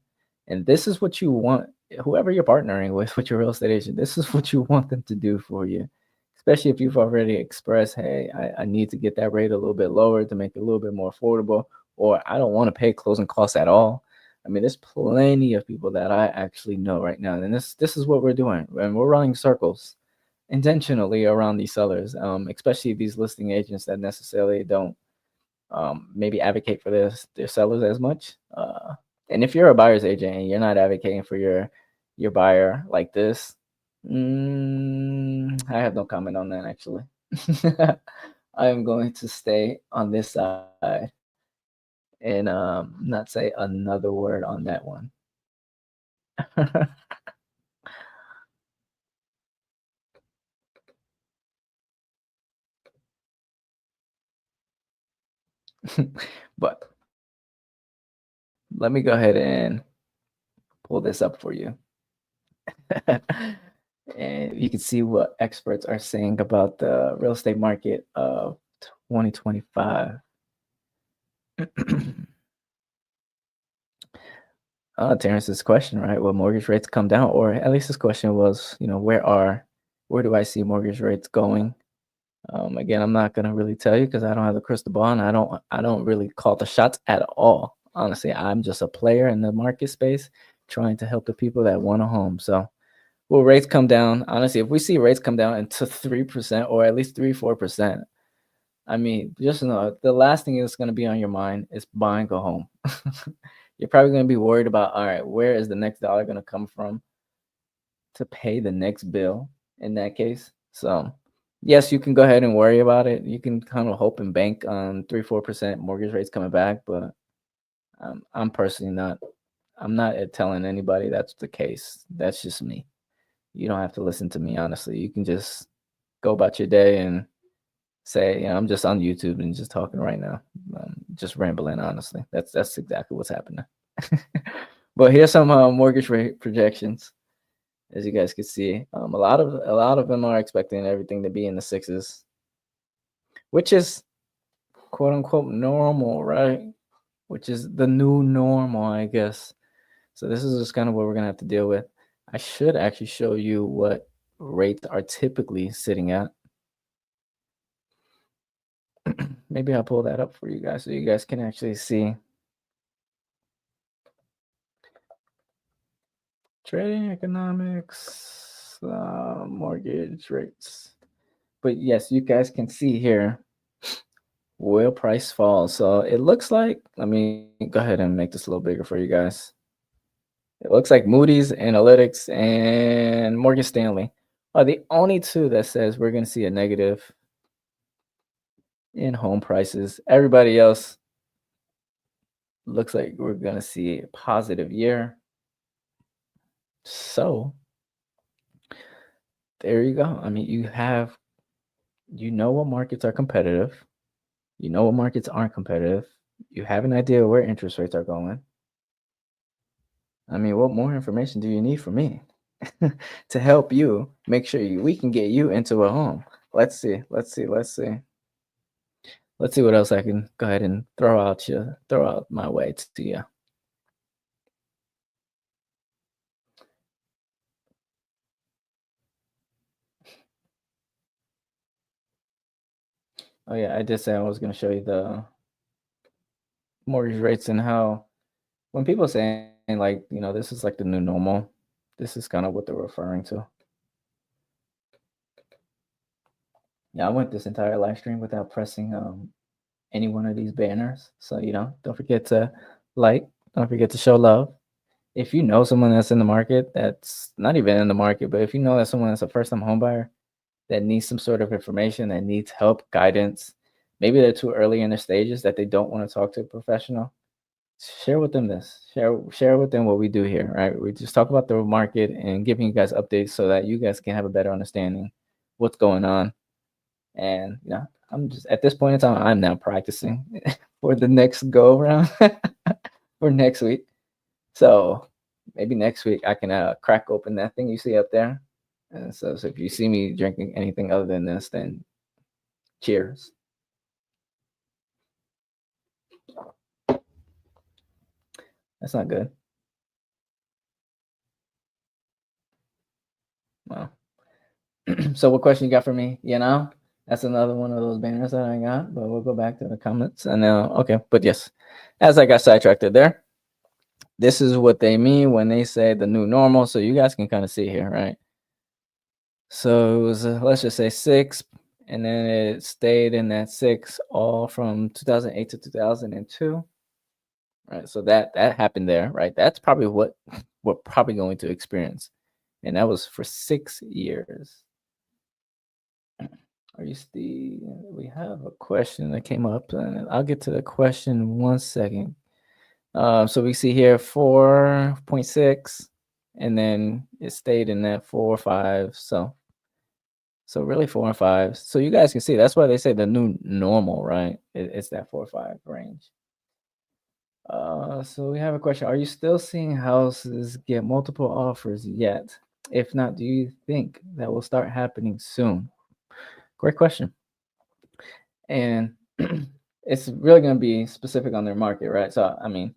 Speaker 1: And this is what you want, whoever you're partnering with your real estate agent, this is what you want them to do for you. Especially if you've already expressed, hey, I need to get that rate a little bit lower to make it a little bit more affordable, or I don't want to pay closing costs at all. I mean, there's plenty of people that I actually know right now, and this is what we're doing, and we're running circles intentionally around these sellers, especially these listing agents that necessarily don't maybe advocate for their sellers as much. And if you're a buyer's agent and you're not advocating for your buyer like this, I have no comment on that actually. I am going to stay on this side and not say another word on that one. But let me go ahead and pull this up for you. And you can see what experts are saying about the real estate market of 2025. Terrence's question, right? Will mortgage rates come down? Or at least his question was, where are Where do I see mortgage rates going? Again, I'm not gonna really tell you because I don't have the crystal ball, and I don't really call the shots at all. Honestly, I'm just a player in the market space, trying to help the people that want a home. So, will rates come down? Honestly, if we see rates come down into 3% or at least 3-4%, I mean, just know the last thing that's gonna be on your mind is buying a home. You're probably gonna be worried about, all right, where is the next dollar gonna come from to pay the next bill in that case. So, yes, you can go ahead and worry about it. You can kind of hope and bank on 3-4% mortgage rates coming back, but I'm personally not. I'm not telling anybody that's the case. That's just me. You don't have to listen to me, honestly. You can just go about your day and say, I'm just on YouTube and just talking right now, just rambling. Honestly, that's exactly what's happening. But here's some mortgage rate projections. As you guys can see, a lot of them are expecting everything to be in the sixes, which is quote unquote normal, right? Which is the new normal, I guess. So this is just kind of what we're gonna have to deal with. I should actually show you what rates are typically sitting at. Maybe I'll pull that up for you guys so you guys can actually see trading economics, mortgage rates. But yes, you guys can see here will price fall. So it looks like, let me go ahead and make this a little bigger for you guys. It looks like Moody's Analytics and Morgan Stanley are the only two that says we're going to see a negative in home prices. Everybody else looks like we're going to see a positive year. So there you go. I mean, you know what markets are competitive. You know what markets aren't competitive. You have an idea where interest rates are going. I mean, what more information do you need from me to help you make sure we can get you into a home? Let's see. Let's see what else I can go ahead and throw out my way to you. Oh yeah, I did say I was going to show you the mortgage rates and how when people saying like, this is like the new normal, this is kind of what they're referring to. Yeah, I went this entire live stream without pressing any one of these banners. So, don't forget to like, don't forget to show love. If you know someone that's in the market, that's not even in the market, but if you know that someone that's a first time home buyer that needs some sort of information, that needs help, guidance, maybe they're too early in their stages that they don't want to talk to a professional, share with them this. Share with them what we do here, right? We just talk about the market and giving you guys updates so that you guys can have a better understanding what's going on. And I'm just at this point in time, I'm now practicing for the next go around for next week. So maybe next week I can crack open that thing you see up there. And so if you see me drinking anything other than this, then cheers. That's not good. Wow. So what question you got for me? That's another one of those banners that I got, but we'll go back to the comments. And now, okay, but yes, as I got sidetracked there, this is what they mean when they say the new normal. So you guys can kind of see here, right? So it was, let's just say 6, and then it stayed in that 6 all from 2008 to 2002. Right, so that happened there, right? That's probably what we're probably going to experience, and that was for 6 years. Are you still? We have a question that came up, and I'll get to the question 1 second. So we see here 4.6, and then it stayed in that 4 or 5. So really 4 and 5. So you guys can see that's why they say the new normal, right? It's that 4 or 5 range. So we have a question. Are you still seeing houses get multiple offers yet? If not, do you think that will start happening soon? Great question. And it's really going to be specific on their market, right? So, I mean,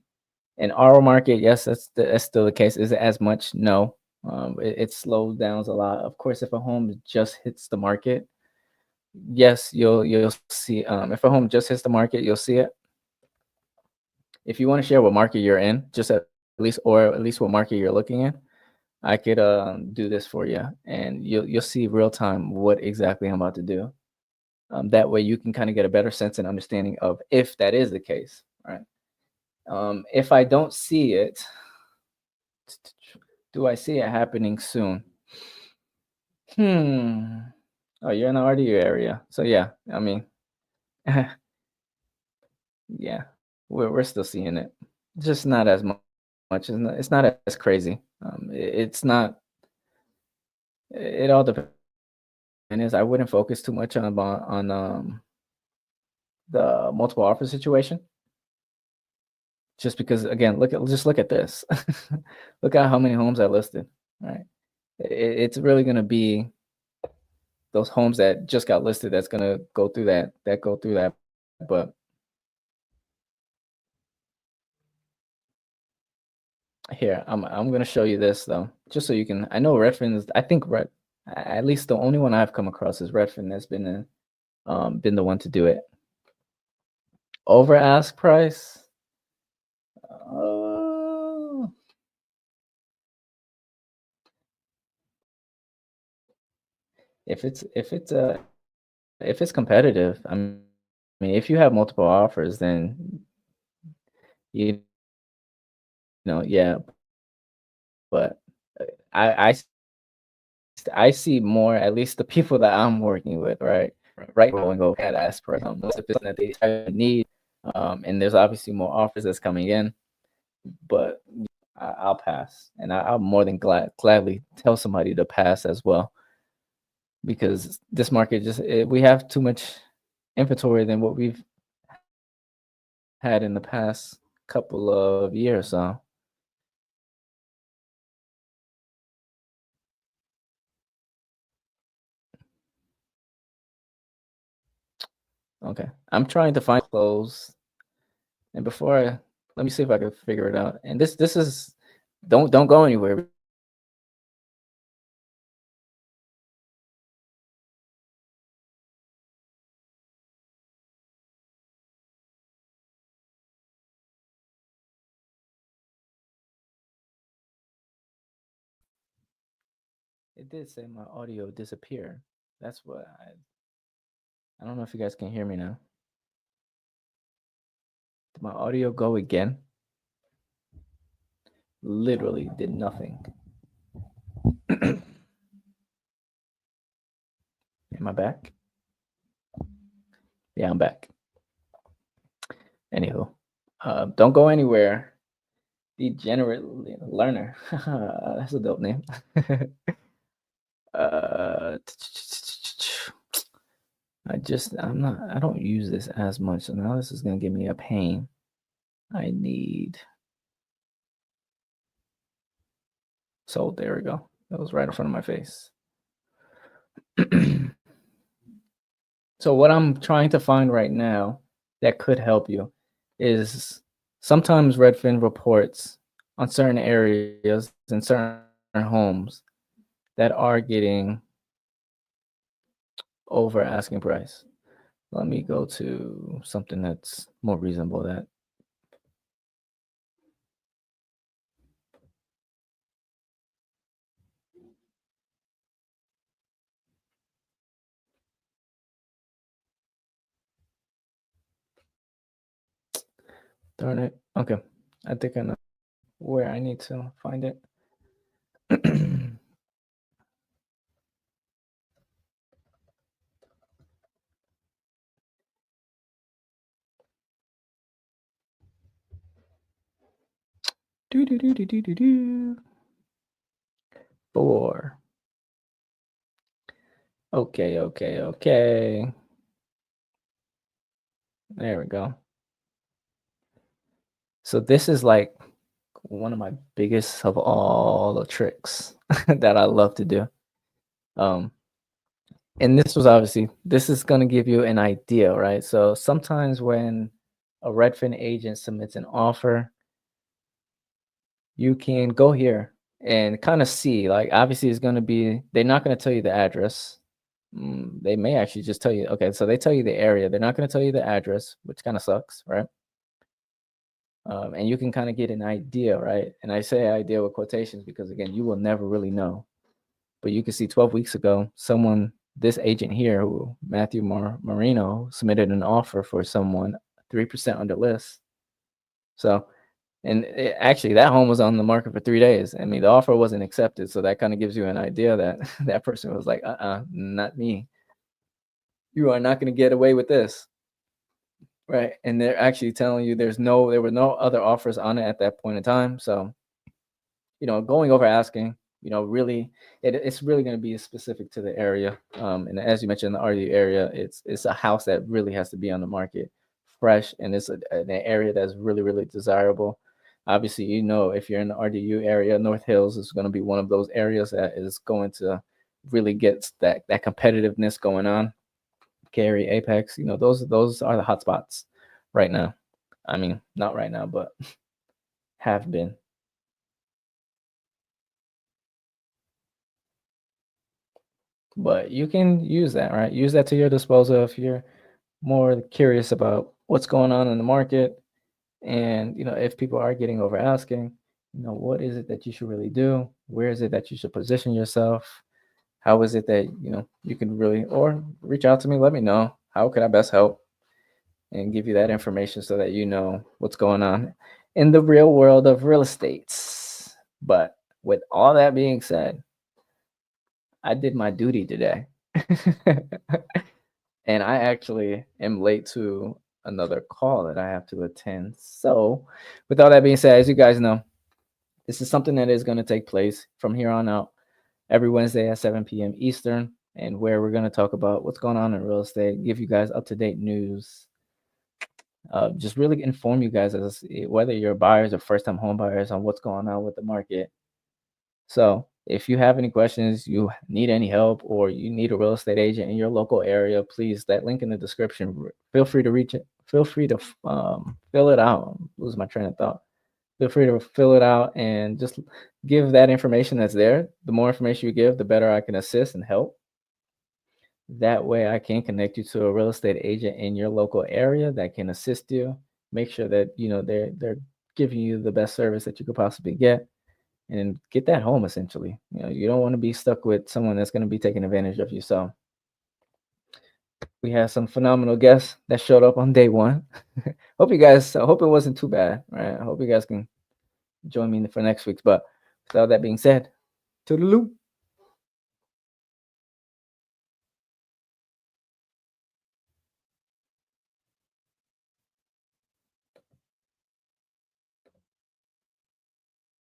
Speaker 1: in our market, yes, that's still the case. Is it as much? No. It slows down a lot. Of course, if a home just hits the market, yes, you'll see. If a home just hits the market, you'll see it. If you want to share what market you're in, just at least, or at least what market you're looking in, I could do this for you, and you'll see real time what exactly I'm about to do. That way, you can kind of get a better sense and understanding of if that is the case, right? If I don't see it, do I see it happening soon? Hmm. Oh, you're in the RDU area, so yeah. I mean, yeah, we're still seeing it, just not as much. It's not as crazy. It's not. It all depends. Is I wouldn't focus too much on the multiple offer situation, just because again, look at this. Look at how many homes I listed. Right, it's really gonna be those homes that just got listed that's gonna go through that. But here, I'm gonna show you this though, just so you can. I know Redfin is. I think at least the only one I've come across is Redfin that's been the one to do it. Over ask price. Uh, if it's competitive, I mean, if you have multiple offers, then you yeah. But I I see more, at least the people that I'm working with, right, going over that ask price. Most of it that they need, and there's obviously more offers that's coming in, but I'll pass, and I'll more than gladly tell somebody to pass as well, because this market we have too much inventory than what we've had in the past couple of years. So okay, I'm trying to find clothes, and let me see if I can figure it out. And this is don't go anywhere. It did say my audio disappeared. That's what I don't know if you guys can hear me now. Did my audio go again? Literally did nothing. Am I back? Yeah, I'm back. Anywho, don't go anywhere. Degenerate learner. That's a dope name. uh, I don't use this as much. So now this is gonna give me a pain. I need. So there we go. That was right in front of my face. So what I'm trying to find right now that could help you is sometimes Redfin reports on certain areas and certain homes that are getting over asking price. Let me go to something that's more reasonable. That darn it. Okay, I think I know where I need to find it. Do do do do do do do. Four. Okay, okay, okay. There we go. So this is like one of my biggest of all the tricks that I love to do. Um, and this is going to give you an idea, right? So sometimes when a Redfin agent submits an offer, you can go here and kind of see, like, obviously it's going to be, they're not going to tell you the address. They may actually just tell you, okay, so they tell you the area, they're not going to tell you the address, which kind of sucks, right? And you can kind of get an idea, right? And I say idea with quotations because, again, you will never really know. But you can see 12 weeks ago, someone, this agent here, who Matthew Marino, submitted an offer for someone 3% under list. So, and actually, that home was on the market for 3 days. I mean, the offer wasn't accepted. So that kind of gives you an idea that that person was like, not me. You are not going to get away with this. Right. And they're actually telling you there were no other offers on it at that point in time. So, going over asking, really, it's really going to be specific to the area. And as you mentioned, the RU area, it's a house that really has to be on the market fresh, and it's an area that's really, really desirable. Obviously, if you're in the RDU area, North Hills is going to be one of those areas that is going to really get that competitiveness going on. Cary, Apex, those are the hot spots right now. I mean, not right now, but have been. But you can use that, right? Use that to your disposal if you're more curious about what's going on in the market, and if people are getting over asking, what is it that you should really do? Where is it that you should position yourself? How is it that you can really, or reach out to me, let me know how could I best help, and give you that information so that you know what's going on in the real world of real estate. But with all that being said, I did my duty today. And I actually am late to another call that I have to attend. So, with all that being said, as you guys know, this is something that is going to take place from here on out every Wednesday at 7 p.m. Eastern, and where we're going to talk about what's going on in real estate, give you guys up to date news, just really inform you guys as whether you're buyers or first time home buyers on what's going on with the market. So, if you have any questions, you need any help, or you need a real estate agent in your local area, please, that link in the description. Feel free to reach it. Feel free to fill it out. Lose my train of thought. Feel free to fill it out and just give that information that's there. The more information you give, the better I can assist and help. That way, I can connect you to a real estate agent in your local area that can assist you. Make sure that they're giving you the best service that you could possibly get, and get that home essentially. You don't want to be stuck with someone that's going to be taking advantage of you. So we had some phenomenal guests that showed up on day one. I hope it wasn't too bad. Right. I hope you guys can join me for next week's. But with all that being said, toodaloo.